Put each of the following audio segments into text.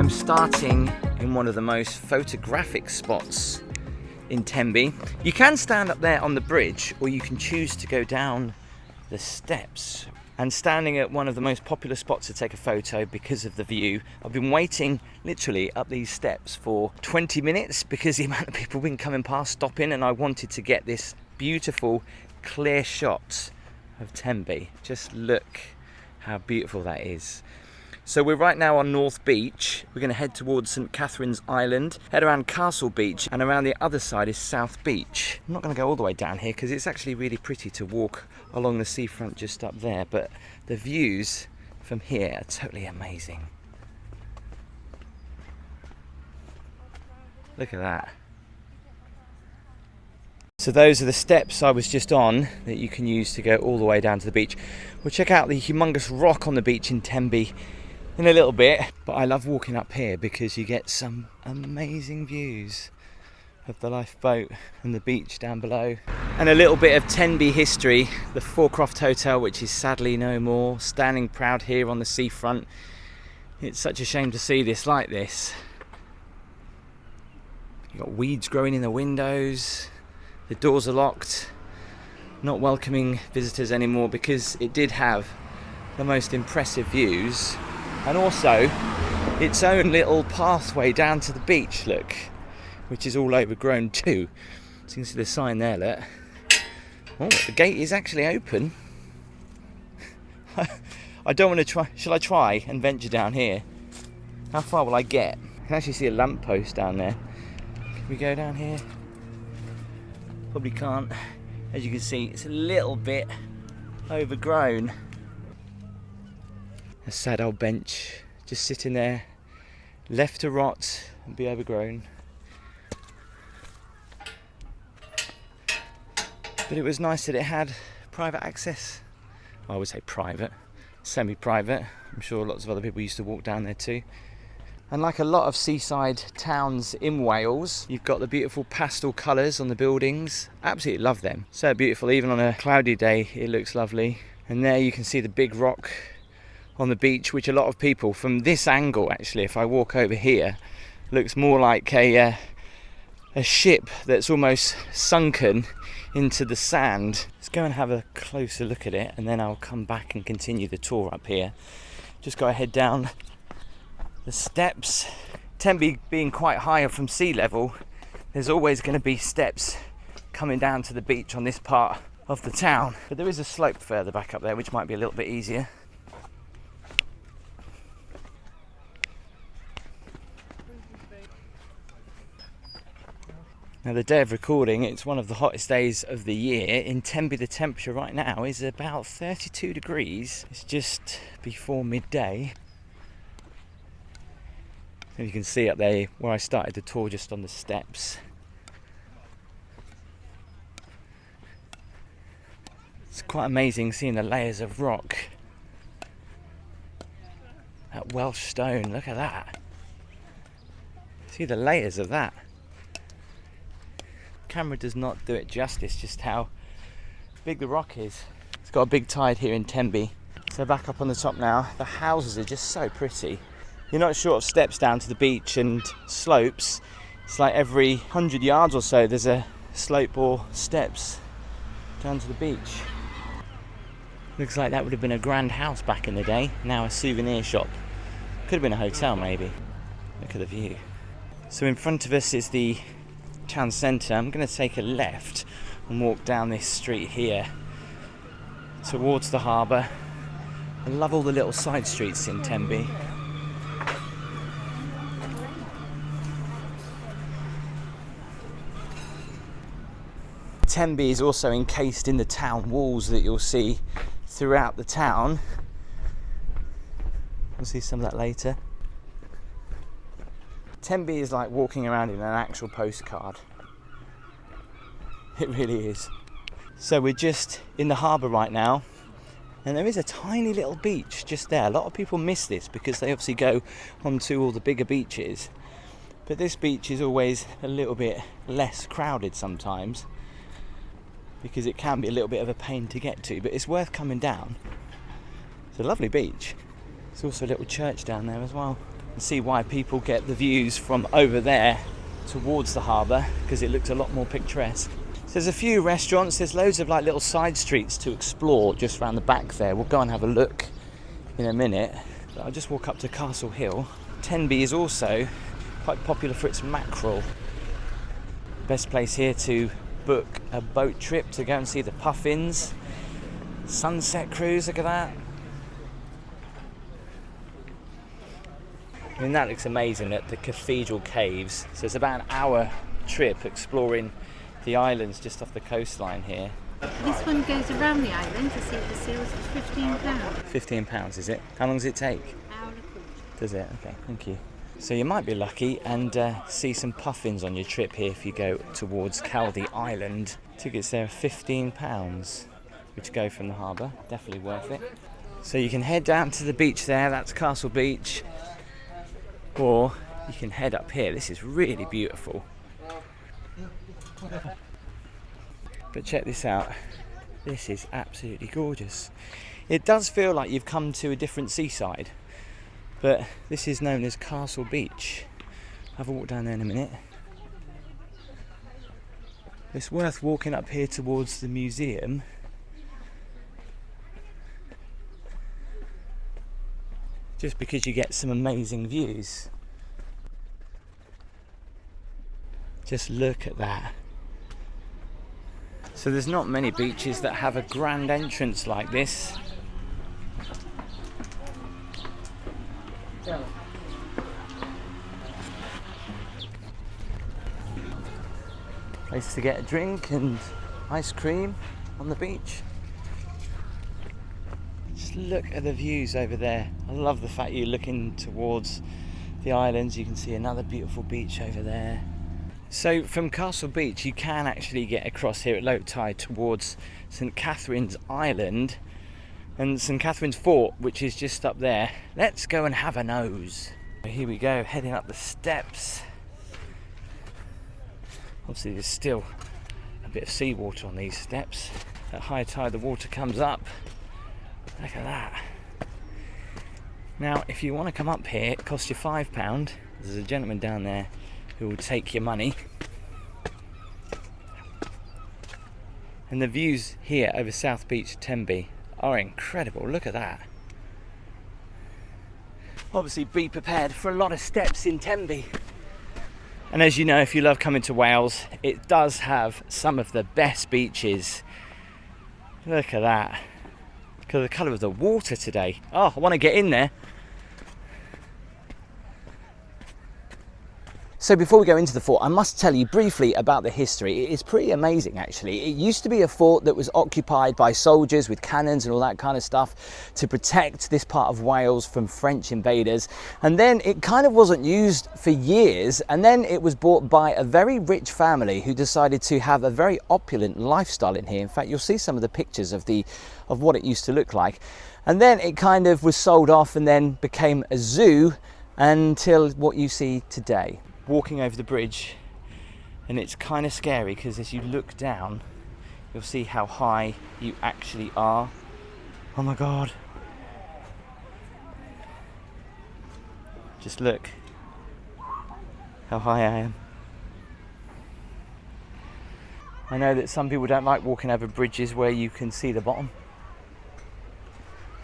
I'm starting in one of the most photographic spots in Tenby. You can stand up there on the bridge, or you can choose to go down the steps. And standing at one of the most popular spots to take a photo because of the view, I've been waiting literally up these steps for 20 minutes because the amount of people have been coming past, stopping, and I wanted to get this beautiful, clear shot of Tenby. Just look how beautiful that is. So we're right now on North Beach. We're going to head towards St Catherine's Island, head around Castle Beach, and around the other side is South Beach. I'm not going to go all the way down here because it's actually really pretty to walk along the seafront just up there, but the views from here are totally amazing. Look at that. So those are the steps I was just on that you can use to go all the way down to the beach. We'll check out the humongous rock on the beach in Tenby in a little bit, but I love walking up here because you get some amazing views of the lifeboat and the beach down below. And a little bit of Tenby history. The Croft Hotel, which is sadly no more, standing proud here on the seafront. It's such a shame to see this like this. You've got weeds growing in the windows, the doors are locked, not welcoming visitors anymore because it did have the most impressive views. And also its own little pathway down to the beach, look, which is all overgrown too. So you can see the sign there, look. Oh, the gate is actually open. I don't want to try. Shall I try and venture down here? How far will I get? I can actually see a lamppost down there. Can we go down here? Probably can't. As you can see, it's a little bit overgrown. A sad old bench just sitting there, left to rot and be overgrown. But it was nice that it had private access. I would say private, semi-private. I'm sure lots of other people used to walk down there too. And like a lot of seaside towns in Wales, you've got the beautiful pastel colours on the buildings. Absolutely love them. So beautiful, even on a cloudy day it looks lovely. And there you can see the big rock on the beach, which a lot of people from this angle, actually, if I walk over here, looks more like a ship that's almost sunken into the sand. Let's go and have a closer look at it and then I'll come back and continue the tour up here. Just go ahead down the steps. Tenby being quite higher from sea level, there's always going to be steps coming down to the beach on this part of the town, but there is a slope further back up there which might be a little bit easier. Now, the day of recording, it's one of the hottest days of the year. In Tenby, the temperature right now is about 32 degrees. It's just before midday. And you can see up there where I started the tour, just on the steps. It's quite amazing seeing the layers of rock. That Welsh stone, look at that. See the layers of that. Camera does not do it justice just how big the rock is. It's got a big tide here in Tenby. So back up on the top now, the houses are just so pretty. You're not short of steps down to the beach and slopes. It's like every 100 yards or so there's a slope or steps down to the beach. Looks like that would have been a grand house back in the day, now a souvenir shop. Could have been a hotel maybe. Look at the view. So in front of us is the town centre. I'm going to take a left and walk down this street here towards the harbour. I love all the little side streets in Tenby. Tenby is also encased in the town walls that you'll see throughout the town. We'll see some of that later. Tenby is like walking around in an actual postcard. It really is. So we're just in the harbour right now, and there is a tiny little beach just there. A lot of people miss this because they obviously go onto all the bigger beaches, but this beach is always a little bit less crowded sometimes because it can be a little bit of a pain to get to, but it's worth coming down. It's a lovely beach. There's also a little church down there as well. and see why people get the views from over there towards the harbour, because it looks a lot more picturesque. So there's a few restaurants, there's loads of like little side streets to explore just around the back there. We'll go and have a look in a minute. But I'll just walk up to Castle Hill. Tenby is also quite popular for its mackerel. Best place here to book a boat trip to go and see the puffins. Sunset cruise, look at that. I mean, that looks amazing at the Cathedral Caves. So it's about an hour trip exploring the islands just off the coastline here. This one goes around the island to see the seals. It's £15. £15, is it? How long does it take? Hour and a quarter. Does it? Okay, thank you. So you might be lucky and see some puffins on your trip here if you go towards Caldy Island. Tickets there are £15, which go from the harbour. Definitely worth it. So you can head down to the beach there, that's Castle Beach. Or you can head up here. This is really beautiful. But check this out. This is absolutely gorgeous. It does feel like you've come to a different seaside, but this is known as Castle Beach. I'll have a walk down there in a minute. It's worth walking up here towards the museum. Just because you get some amazing views. Just look at that. So there's not many beaches that have a grand entrance like this. Place to get a drink and ice cream on the beach. Just look at the views over there. I love the fact you're looking towards the islands. You can see another beautiful beach over there. So from Castle Beach you can actually get across here at low tide towards St Catherine's Island and St Catherine's Fort, which is just up there. Let's go and have a nose. Here we go, heading up the steps. Obviously there's still a bit of seawater on these steps. At high tide the water comes up. Look at that. Now if you want to come up here, it costs you £5. There's a gentleman down there who will take your money. And the views here over South Beach, Tenby, are incredible. Look at that. Obviously be prepared for a lot of steps in Tenby. And as you know, if you love coming to Wales, it does have some of the best beaches. Look at that. Look at the colour of the water today. Oh, I want to get in there. So before we go into the fort, I must tell you briefly about the history. It is pretty amazing actually. It used to be a fort that was occupied by soldiers with cannons and all that kind of stuff to protect this part of Wales from French invaders. And then it kind of wasn't used for years, and then it was bought by a very rich family who decided to have a very opulent lifestyle in here. In fact, you'll see some of the pictures of what it used to look like. And then it kind of was sold off and then became a zoo until what you see today. Walking over the bridge, and it's kind of scary because as you look down you'll see how high you actually are. Oh my god, just look how high I am. I know that some people don't like walking over bridges where you can see the bottom.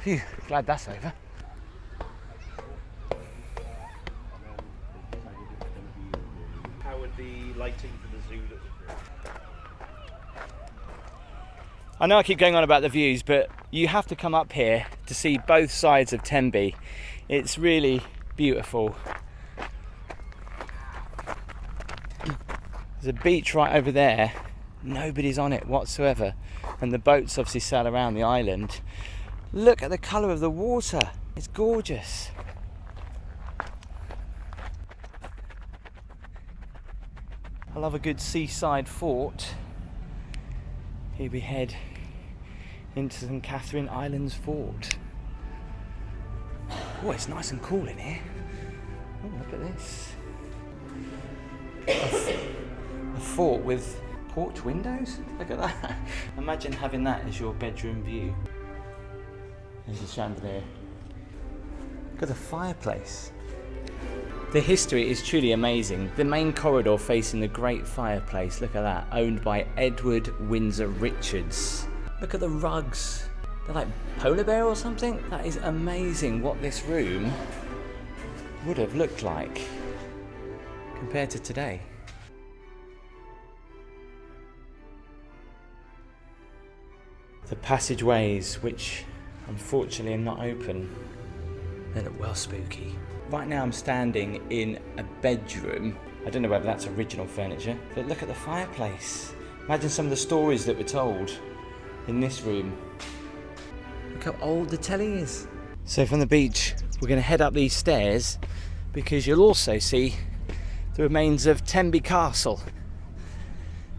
Phew, glad that's over. Lighting for the zoo look. I know I keep going on about the views, but you have to come up here to see both sides of Tenby. It's really beautiful. There's a beach right over there. Nobody's on it whatsoever. And the boats obviously sail around the island. Look at the colour of the water. It's gorgeous. I love a good seaside fort. Here we head into St Catherine Islands Fort. Oh, it's nice and cool in here. Oh, look at this. A fort with porch windows? Look at that. Imagine having that as your bedroom view. There's a chandelier. Look at the fireplace. The history is truly amazing. The main corridor facing the great fireplace, look at that, owned by Edward Windsor Richards. Look at the rugs. They're like polar bear or something. That is amazing what this room would have looked like compared to today. The passageways, which unfortunately are not open, they look well spooky. Right now I'm standing in a bedroom. I don't know whether that's original furniture, but look at the fireplace. Imagine some of the stories that were told in this room. Look how old the telly is. So from the beach, we're going to head up these stairs because you'll also see the remains of Tenby Castle.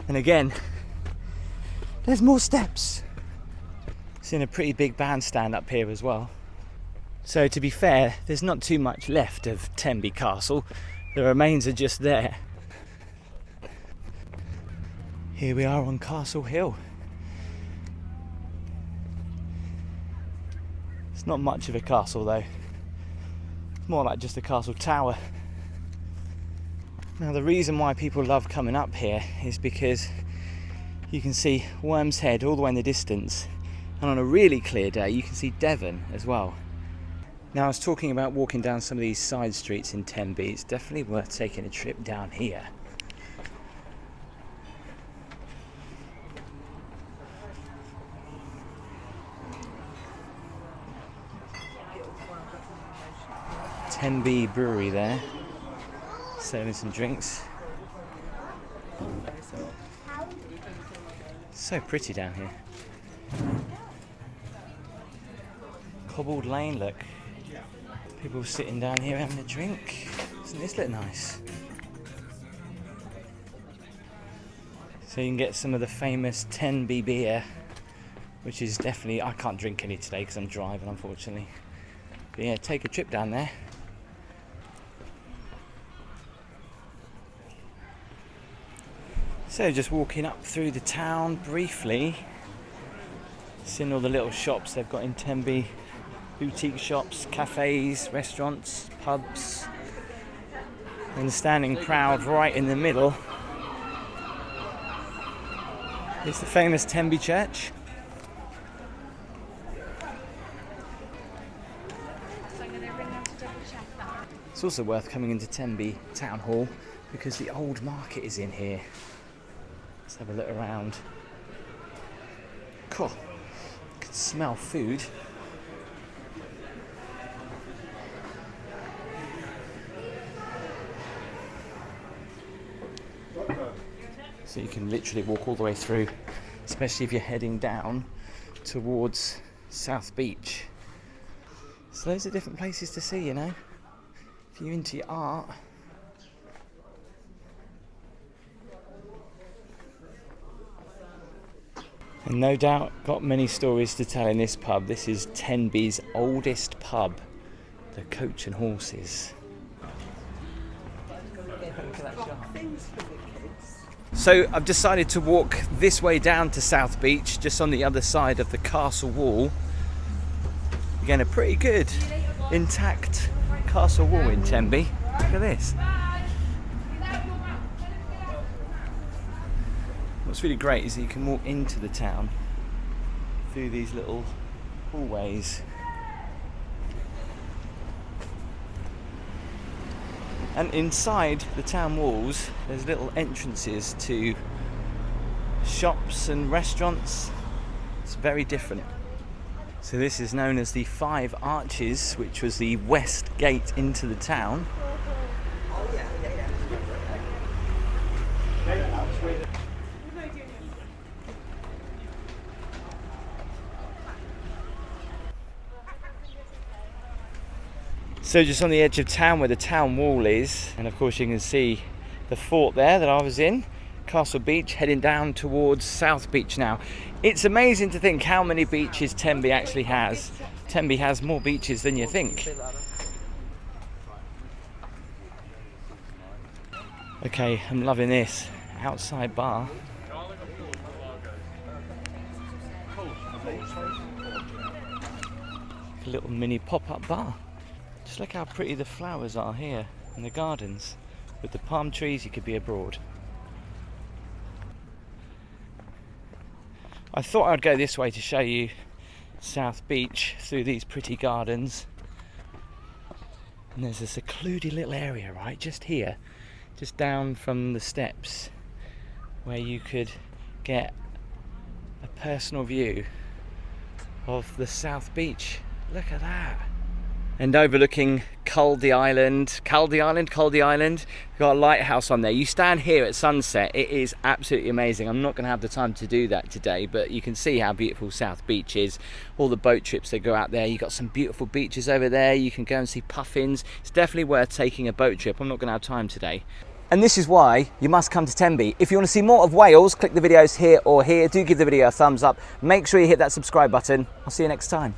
And again, there's more steps. Seen a pretty big bandstand up here as well. So to be fair, there's not too much left of Tenby Castle. The remains are just there. Here we are on Castle Hill. It's not much of a castle though. It's more like just a castle tower. Now the reason why people love coming up here is because you can see Worm's Head all the way in the distance. And on a really clear day you can see Devon as well. Now I was talking about walking down some of these side streets in Tenby. It's definitely worth taking a trip down here. Tenby Brewery there, serving some drinks. So pretty down here. Cobbled lane, look. People sitting down here having a drink. Doesn't this look nice? So you can get some of the famous Tenby beer, which is definitely, I can't drink any today because I'm driving unfortunately. But yeah, take a trip down there. So just walking up through the town briefly, seeing all the little shops they've got in Tenby. Boutique shops, cafes, restaurants, pubs, and the standing crowd right in the middle is the famous Tenby Church. It's also worth coming into Tenby Town Hall because the old market is in here. Let's have a look around. Cool. I can smell food. So you can literally walk all the way through, especially if you're heading down towards South Beach. So those are different places to see, you know, if you're into your art. And no doubt got many stories to tell in this pub. This is Tenby's oldest pub, the Coach and Horses. So I've decided to walk this way down to South Beach, just on the other side of the castle wall. Again, a pretty good, intact castle wall in Tenby. Look at this. What's really great is that you can walk into the town through these little hallways. And inside the town walls, there's little entrances to shops and restaurants. It's very different. So this is known as the Five Arches, which was the west gate into the town. So just on the edge of town where the town wall is, and of course you can see the fort there that I was in, Castle Beach, heading down towards South Beach now. It's amazing to think how many beaches Tenby actually has. Tenby has more beaches than you think. Okay, I'm loving this. Outside bar. A little mini pop-up bar. Just look how pretty the flowers are here in the gardens. With the palm trees, you could be abroad. I thought I'd go this way to show you South Beach through these pretty gardens. And there's a secluded little area right just here, just down from the steps, where you could get a personal view of the South Beach. Look at that. And overlooking Caldy Island. Got a lighthouse on there. You stand here at sunset, it is absolutely amazing. I'm not going to have the time to do that today, but you can see how beautiful South Beach is. All the boat trips that go out there. You've got some beautiful beaches over there. You can go and see puffins. It's definitely worth taking a boat trip. I'm not going to have time today. And this is why you must come to Tenby. If you want to see more of Wales, click the videos here or here. Do give the video a thumbs up. Make sure you hit that subscribe button. I'll see you next time.